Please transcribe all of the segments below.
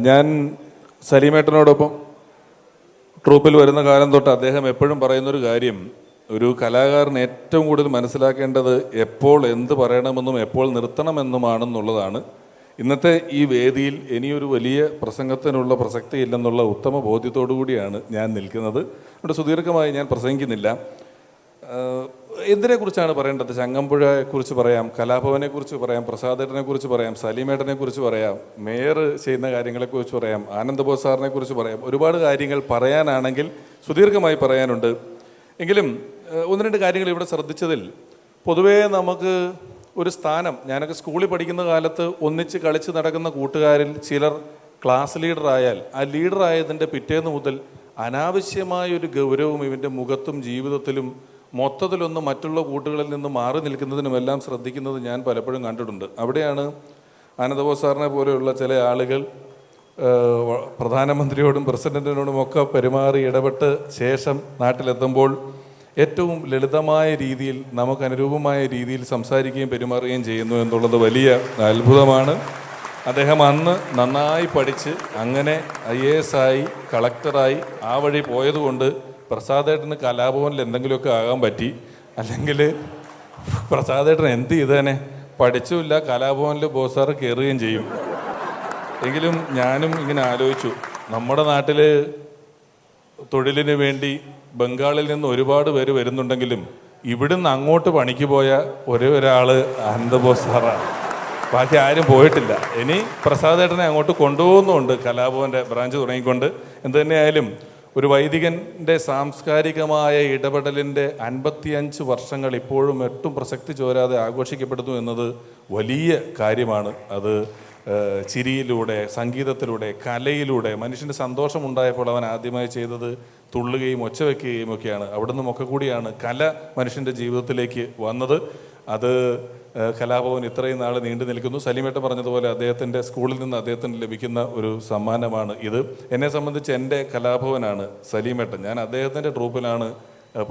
ഞാൻ സലീമേട്ടനോടൊപ്പം ട്രൂപ്പിൽ വരുന്ന കാലം തൊട്ട് അദ്ദേഹം എപ്പോഴും പറയുന്നൊരു കാര്യം, ഒരു കലാകാരൻ ഏറ്റവും കൂടുതൽ മനസ്സിലാക്കേണ്ടത് എപ്പോൾ എന്ത് പറയണമെന്നും എപ്പോൾ നിർത്തണമെന്നുമാണെന്നുള്ളതാണ്. ഇന്നത്തെ ഈ വേദിയിൽ ഇനിയൊരു വലിയ പ്രസംഗത്തിനുള്ള പ്രസക്തിയില്ലെന്നുള്ള ഉത്തമ ബോധ്യത്തോടു കൂടിയാണ് ഞാൻ നിൽക്കുന്നത്. അതുകൊണ്ട് സുദീർഘമായി ഞാൻ പ്രസംഗിക്കുന്നില്ല. എന്തിനെക്കുറിച്ചാണ് പറയേണ്ടത്? ചങ്ങമ്പുഴയെക്കുറിച്ച് പറയാം, കലാഭവനെക്കുറിച്ച് പറയാം, പ്രസാദേട്ടനെക്കുറിച്ച് പറയാം, സലീമേട്ടനെക്കുറിച്ച് പറയാം, മേയർ ചെയ്യുന്ന കാര്യങ്ങളെക്കുറിച്ച് പറയാം, ആനന്ദബോസ് സാറിനെക്കുറിച്ച് പറയാം. ഒരുപാട് കാര്യങ്ങൾ പറയാനാണെങ്കിൽ സുദീർഘമായി പറയാനുണ്ട്. എങ്കിലും ഒന്ന് രണ്ട് കാര്യങ്ങൾ ഇവിടെ ശ്രദ്ധിച്ചതിൽ പൊതുവേ നമുക്ക് ഒരു സ്ഥാനം, ഞാനൊക്കെ സ്കൂളിൽ പഠിക്കുന്ന കാലത്ത് ഒന്നിച്ച് കളിച്ച് നടക്കുന്ന കൂട്ടുകാരിൽ ചിലർ ക്ലാസ് ലീഡറായാൽ ആ ലീഡറായതിൻ്റെ പിറ്റേന്ന് മുതൽ അനാവശ്യമായൊരു ഗൗരവം ഇവൻ്റെ മുഖത്തും ജീവിതത്തിലും മൊത്തത്തിലൊന്ന് മറ്റുള്ള കൂട്ടുകളിൽ നിന്ന് മാറി നിൽക്കുന്നതിനുമെല്ലാം ശ്രദ്ധിക്കുന്നത് ഞാൻ പലപ്പോഴും കണ്ടിട്ടുണ്ട്. അവിടെയാണ് ആനന്ദബോസ് സാറിനെ പോലെയുള്ള ചില ആളുകൾ പ്രധാനമന്ത്രിയോടും പ്രസിഡന്റിനോടും ഒക്കെ പെരുമാറി ഇടപെട്ട് ശേഷം നാട്ടിലെത്തുമ്പോൾ ഏറ്റവും ലളിതമായ രീതിയിൽ നമുക്ക് അനുരൂപമായ രീതിയിൽ സംസാരിക്കുകയും പെരുമാറുകയും ചെയ്യുന്നു എന്നുള്ളത് വലിയ അത്ഭുതമാണ്. അദ്ദേഹം അന്ന് നന്നായി പഠിച്ച് അങ്ങനെ IAS ആയി കളക്ടറായി ആ വഴി പോയതുകൊണ്ട് പ്രസാദേട്ടന് കലാഭവനിൽ എന്തെങ്കിലുമൊക്കെ ആകാൻ പറ്റി. അല്ലെങ്കിൽ പ്രസാദേട്ടൻ എന്ത് ചെയ്തേനെ, പഠിച്ചുമില്ല, കലാഭവനിൽ ബോസാറ് കയറുകയും ചെയ്യും. എങ്കിലും ഞാനും ഇങ്ങനെ ആലോചിച്ചു, നമ്മുടെ നാട്ടിൽ തൊഴിലിന് വേണ്ടി ബംഗാളിൽ നിന്ന് ഒരുപാട് പേര് വരുന്നുണ്ടെങ്കിലും ഇവിടുന്ന് അങ്ങോട്ട് പണിക്ക് പോയ ഒരാൾ ആനന്ദബോസ് സാറാണ്. ബാക്കി ആരും പോയിട്ടില്ല. ഇനി പ്രസാദേട്ടനെ അങ്ങോട്ട് കൊണ്ടുപോകുന്നുണ്ട്, കലാഭവൻ്റെ ബ്രാഞ്ച് തുടങ്ങിക്കൊണ്ട്. എന്തു തന്നെയായാലും ഒരു വൈദികൻ്റെ സാംസ്കാരികമായ ഇടപെടലിൻ്റെ 55 വർഷങ്ങൾ ഇപ്പോഴും ഒട്ടും പ്രസക്തി ചോരാതെ ആഘോഷിക്കപ്പെടുന്നു എന്നത് വലിയ കാര്യമാണ്. അത് ചിരിയിലൂടെ, സംഗീതത്തിലൂടെ, കലയിലൂടെ മനുഷ്യന് സന്തോഷമുണ്ടായപ്പോൾ അവൻ ആദ്യമായി ചെയ്തത് തുള്ളുകയും ഒച്ചവെക്കുകയും ഒക്കെയാണ്. അവിടെ നിന്നുമൊക്കെ കൂടിയാണ് കല മനുഷ്യൻ്റെ ജീവിതത്തിലേക്ക് വന്നത്. അത് കലാഭവൻ ഇത്രയും നാൾ നീണ്ടു നിൽക്കുന്നു. സലീമേട്ടൻ പറഞ്ഞതുപോലെ അദ്ദേഹത്തിൻ്റെ സ്കൂളിൽ നിന്ന് അദ്ദേഹത്തിന് ലഭിക്കുന്ന ഒരു സമ്മാനമാണ് ഇത്. എന്നെ സംബന്ധിച്ച് എൻ്റെ കലാഭവനാണ് സലീമേട്ടൻ. ഞാൻ അദ്ദേഹത്തിൻ്റെ ട്രൂപ്പിലാണ്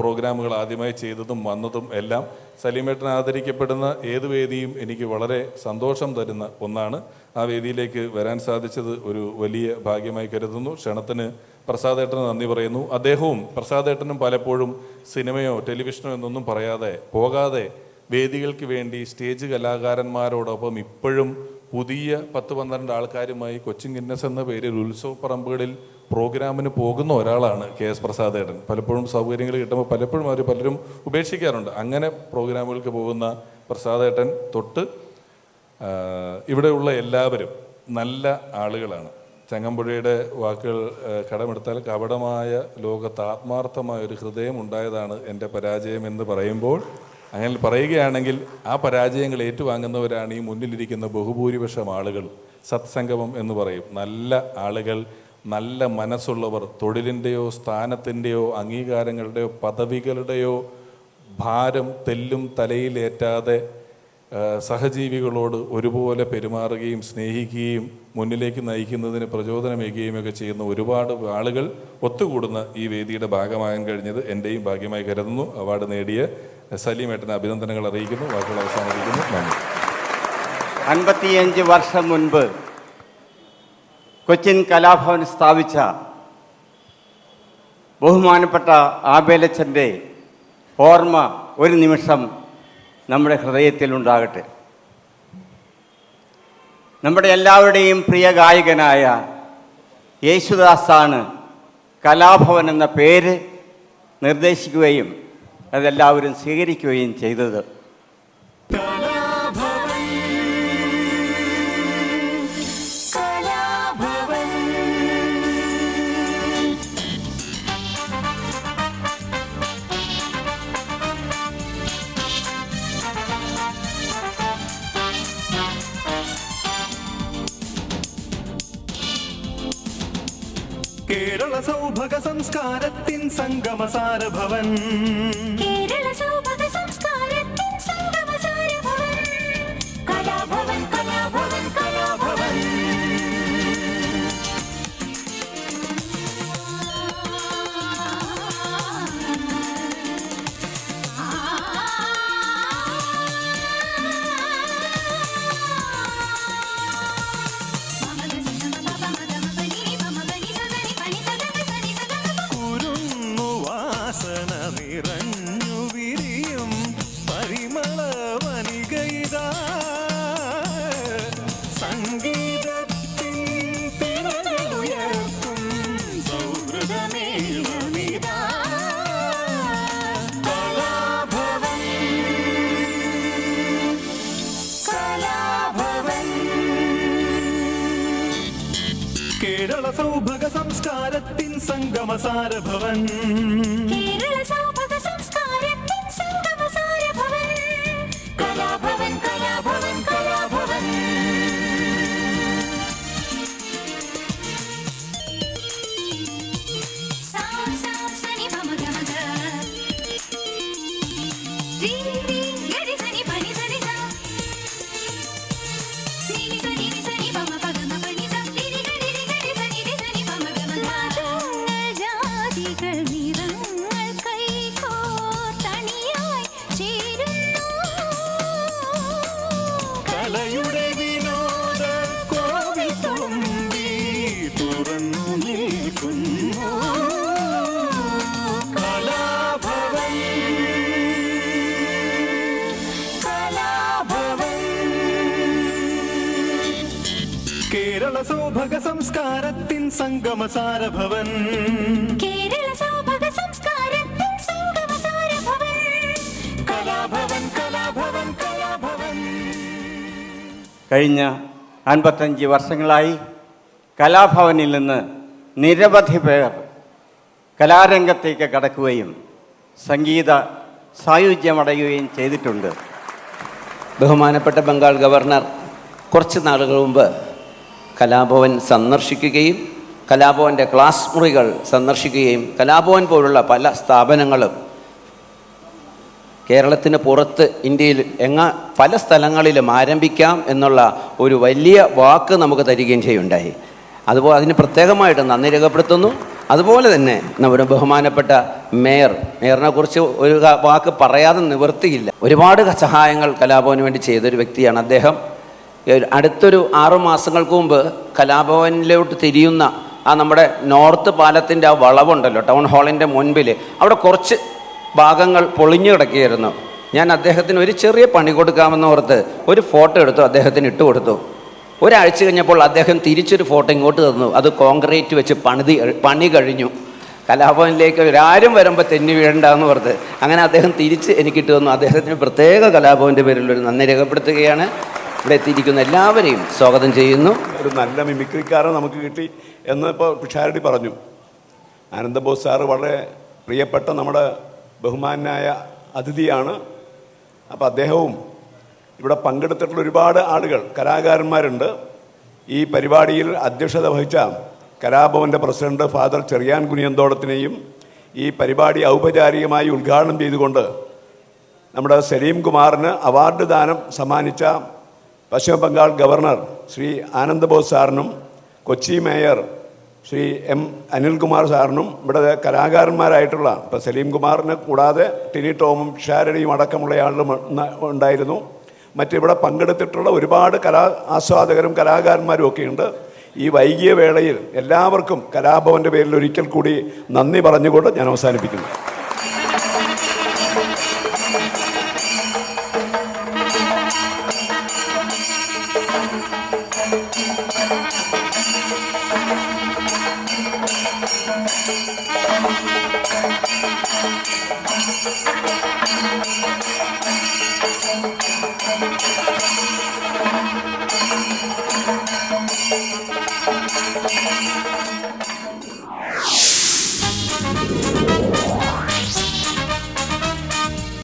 പ്രോഗ്രാമുകൾ ആദ്യമായി ചെയ്തതും വന്നതും എല്ലാം. സലീമേട്ടൻ ആദരിക്കപ്പെടുന്ന ഏത് വേദിയും എനിക്ക് വളരെ സന്തോഷം തരുന്ന ഒന്നാണ്. ആ വേദിയിലേക്ക് വരാൻ സാധിച്ചത് ഒരു വലിയ ഭാഗ്യമായി കരുതുന്നു. ക്ഷണത്തിന് പ്രസാദേട്ടന് നന്ദി പറയുന്നു. അദ്ദേഹവും പ്രസാദേട്ടനും പലപ്പോഴും സിനിമയോ ടെലിവിഷനോ എന്നൊന്നും പറയാതെ പോകാതെ വേദികൾക്ക് വേണ്ടി സ്റ്റേജ് കലാകാരന്മാരോടൊപ്പം ഇപ്പോഴും പുതിയ 10-12 ആൾക്കാരുമായി കൊച്ചിൻ ഗിന്നസ് എന്ന പേരിൽ ഉത്സവ പറമ്പുകളിൽ പ്രോഗ്രാമിന് പോകുന്ന ഒരാളാണ് KS പ്രസാദേട്ടൻ. പലപ്പോഴും സൗകര്യങ്ങൾ കിട്ടുമ്പോൾ പലപ്പോഴും പലരും ഉപേക്ഷിക്കാറുണ്ട്. അങ്ങനെ പ്രോഗ്രാമുകൾക്ക് പോകുന്ന പ്രസാദേട്ടൻ തൊട്ട് ഇവിടെയുള്ള എല്ലാവരും നല്ല ആളുകളാണ്. ചങ്ങമ്പുഴയുടെ വാക്കുകൾ കടമെടുത്താൽ കപടമായ ലോകത്ത് ആത്മാർത്ഥമായ ഒരു ഹൃദയം ഉണ്ടായതാണ് എൻ്റെ പരാജയം എന്ന് പറയുമ്പോൾ, അങ്ങനെ പറയുകയാണെങ്കിൽ ആ പരാജയങ്ങൾ ഏറ്റുവാങ്ങുന്നവരാണ് ഈ മുന്നിലിരിക്കുന്ന ബഹുഭൂരിപക്ഷം ആളുകൾ. സത്സംഗമം എന്ന് പറയും. നല്ല ആളുകൾ, നല്ല മനസ്സുള്ളവർ, തൊഴിലിൻ്റെയോ സ്ഥാനത്തിൻ്റെയോ അംഗീകാരങ്ങളുടെയോ പദവികളുടെയോ ഭാരം തെല്ലും തലയിലേറ്റാതെ സഹജീവികളോട് ഒരുപോലെ പെരുമാറുകയും സ്നേഹിക്കുകയും മുന്നിലേക്ക് നയിക്കുന്നതിന് പ്രചോദനമേകുകയും ഒക്കെ ചെയ്യുന്ന ഒരുപാട് ആളുകൾ ഒത്തുകൂടുന്ന ഈ വേദിയുടെ ഭാഗമാകാൻ കഴിഞ്ഞത് എൻ്റെയും ഭാഗ്യമായി കരുതുന്നു. അവാർഡ് നേടിയ സലീമേട്ടന് അഭിനന്ദനങ്ങൾ അറിയിക്കുന്നു. വാക്കുകൾ അവസാനിപ്പിക്കുന്നു. നന്ദി. 55 വർഷം മുൻപ് കൊച്ചിൻ കലാഭവൻ സ്ഥാപിച്ച ബഹുമാനപ്പെട്ട ആബേലച്ചൻ്റെ ഓർമ്മ ഒരു നിമിഷം നമ്മുടെ ഹൃദയത്തിലുണ്ടാകട്ടെ. നമ്മുടെ എല്ലാവരുടെയും പ്രിയ ഗായകനായ യേശുദാസാണ് കലാഭവൻ എന്ന പേര് നിർദ്ദേശിക്കുകയും അതെല്ലാവരും സ്വീകരിക്കുകയും ചെയ്തത്. കേരള സൗഭഗ സംസ്കാരത്തിൻ സംഗമസാര ഭവൻ. കേരള സൗഭഗ സംസ്കാരത്തിൻ സംഗമസാര ഭവൻ. കലാഭവൻ കലാഭവൻ കലാഭവൻ. കേരള സൗഭഗ സംസ്കാരത്തിൻ സംഗമസാരഭവൻ. കേരള സൗഭഗ സംസ്കാരത്തിൻ സംഗമസാരഭവൻ. കലാഭവൻ കലാഭവൻ കലാഭവൻ. സാം സാം സനി പമ ഗമ ഗ. രി രി ഗരി സനി പനി സനി സ. നി നി സനി നി സനി പമ പ ഗമ പനി സ. രി രി ഗരി രി ഗരി സനി രി സനി പമ ഗമ ഗ. ജാതികൾ നിറങ്ങൾ കൈകോർത്തണിയായി ചേരുന്നു. കലയുടെ വിനോദ കോവിൽ തുമ്പി തുറന്നു നിൽക്കുന്നു. കലാഭവൻ കലാഭവൻ. കേരള സൗഭഗ സംസ്കാരത്തിൻ സംഗമസാരഭവൻ. കേരള സൗഭഗ സംസ്കാരത്തിൻ സംഗമസാരഭവൻ. കലാഭവൻ കലാഭവൻ കലാഭവൻ. കഴിഞ്ഞ 55 വർഷങ്ങളായി കലാഭവനിൽ നിന്ന് നിരവധി പേർ കലാരംഗത്തേക്ക് കടക്കുകയും സംഗീത സായുജ്യമടയുകയും ചെയ്തിട്ടുണ്ട്. ബഹുമാനപ്പെട്ട ബംഗാൾ ഗവർണർ കുറച്ച് നാളുകൾ മുമ്പ് കലാഭവൻ സന്ദർശിക്കുകയും കലാഭവൻ്റെ ക്ലാസ് മുറികൾ സന്ദർശിക്കുകയും കലാഭവൻ പോലുള്ള പല സ്ഥാപനങ്ങളും കേരളത്തിന് പുറത്ത് ഇന്ത്യയിൽ പല സ്ഥലങ്ങളിലും ആരംഭിക്കാം എന്നുള്ള ഒരു വലിയ വാക്ക് നമുക്ക് തരികയും ചെയ്യുണ്ടായി. അതുപോലെ അതിന് പ്രത്യേകമായിട്ട് നന്ദി രേഖപ്പെടുത്തുന്നു. അതുപോലെ തന്നെ നമ്മുടെ ബഹുമാനപ്പെട്ട മേയറിനെ കുറിച്ച് ഒരു വാക്ക് പറയാതെ നിവൃത്തിയില്ല. ഒരുപാട് സഹായങ്ങൾ കലാഭവന് വേണ്ടി ചെയ്തൊരു വ്യക്തിയാണ് അദ്ദേഹം. അടുത്തൊരു 6 മാസങ്ങൾക്ക് മുമ്പ് കലാഭവനിലോട്ട് തിരിയുന്ന നമ്മുടെ നോർത്ത് പാലത്തിൻ്റെ ആ വളവുണ്ടല്ലോ, ടൗൺ ഹാളിൻ്റെ മുൻപിൽ, അവിടെ കുറച്ച് ഭാഗങ്ങൾ പൊളിഞ്ഞു കിടക്കുകയായിരുന്നു. ഞാൻ അദ്ദേഹത്തിന് ഒരു ചെറിയ പണി കൊടുക്കാമെന്ന് ഓർത്ത് ഒരു ഫോട്ടോ എടുത്തു, അദ്ദേഹത്തിന് ഇട്ട് കൊടുത്തു. ഒരാഴ്ച കഴിഞ്ഞപ്പോൾ അദ്ദേഹം തിരിച്ചൊരു ഫോട്ടോ ഇങ്ങോട്ട് തന്നു. അത് കോൺക്രീറ്റ് വെച്ച് പണി കഴിഞ്ഞു. കലാഭവനിലേക്ക് ഒരാരും വരുമ്പോൾ തെന്നി വീഴണ്ടെന്ന് ഓർത്ത് അങ്ങനെ അദ്ദേഹം തിരിച്ച് എനിക്കിട്ട് തന്നു. അദ്ദേഹത്തിന് പ്രത്യേക കലാഭവൻ്റെ പേരിലൊരു നന്ദി രേഖപ്പെടുത്തുകയാണ്. ഇവിടെ എത്തിയിരിക്കുന്ന എല്ലാവരെയും സ്വാഗതം ചെയ്യുന്നു. ഒരു നല്ല മിമിക്രിക്കാരൻ നമുക്ക് കിട്ടി എന്ന് ഇപ്പോൾ പിഷാരടി പറഞ്ഞു. ആനന്ദബോസ് സാറ് വളരെ പ്രിയപ്പെട്ട നമ്മുടെ ബഹുമാനായ അതിഥിയാണ്. അപ്പോൾ അദ്ദേഹവും ഇവിടെ പങ്കെടുത്തിട്ടുള്ള ഒരുപാട് ആളുകൾ കലാകാരന്മാരുണ്ട്. ഈ പരിപാടിയിൽ അധ്യക്ഷത വഹിച്ച കലാഭവൻ്റെ പ്രസിഡന്റ് ഫാദർ ചെറിയാൻ കുനിയന്തോടത്തിനെയും ഈ പരിപാടി ഔപചാരികമായി ഉദ്ഘാടനം ചെയ്തുകൊണ്ട് നമ്മുടെ സലീം കുമാറിന് അവാർഡ് ദാനം സമ്മാനിച്ച പശ്ചിമ ബംഗാൾ ഗവർണർ ശ്രീ ആനന്ദബോസ് സാറിനും കൊച്ചി മേയർ ശ്രീ എം അനിൽകുമാർ സാറിനും ഇവിടെ കലാകാരന്മാരായിട്ടുള്ള ഇപ്പോൾ സലീം കുമാറിനെ കൂടാതെ ടിനി ടോമും ഷാരടിയും അടക്കമുള്ള ആളുകളും ഉണ്ടായിരുന്നു. മറ്റിവിടെ പങ്കെടുത്തിട്ടുള്ള ഒരുപാട് ആസ്വാദകരും കലാകാരന്മാരും ഒക്കെയുണ്ട്. ഈ വൈകിയ വേളയിൽ എല്ലാവർക്കും കലാഭവൻ്റെ പേരിൽ ഒരിക്കൽ കൂടി നന്ദി പറഞ്ഞുകൊണ്ട് ഞാൻ അവസാനിപ്പിക്കുന്നു.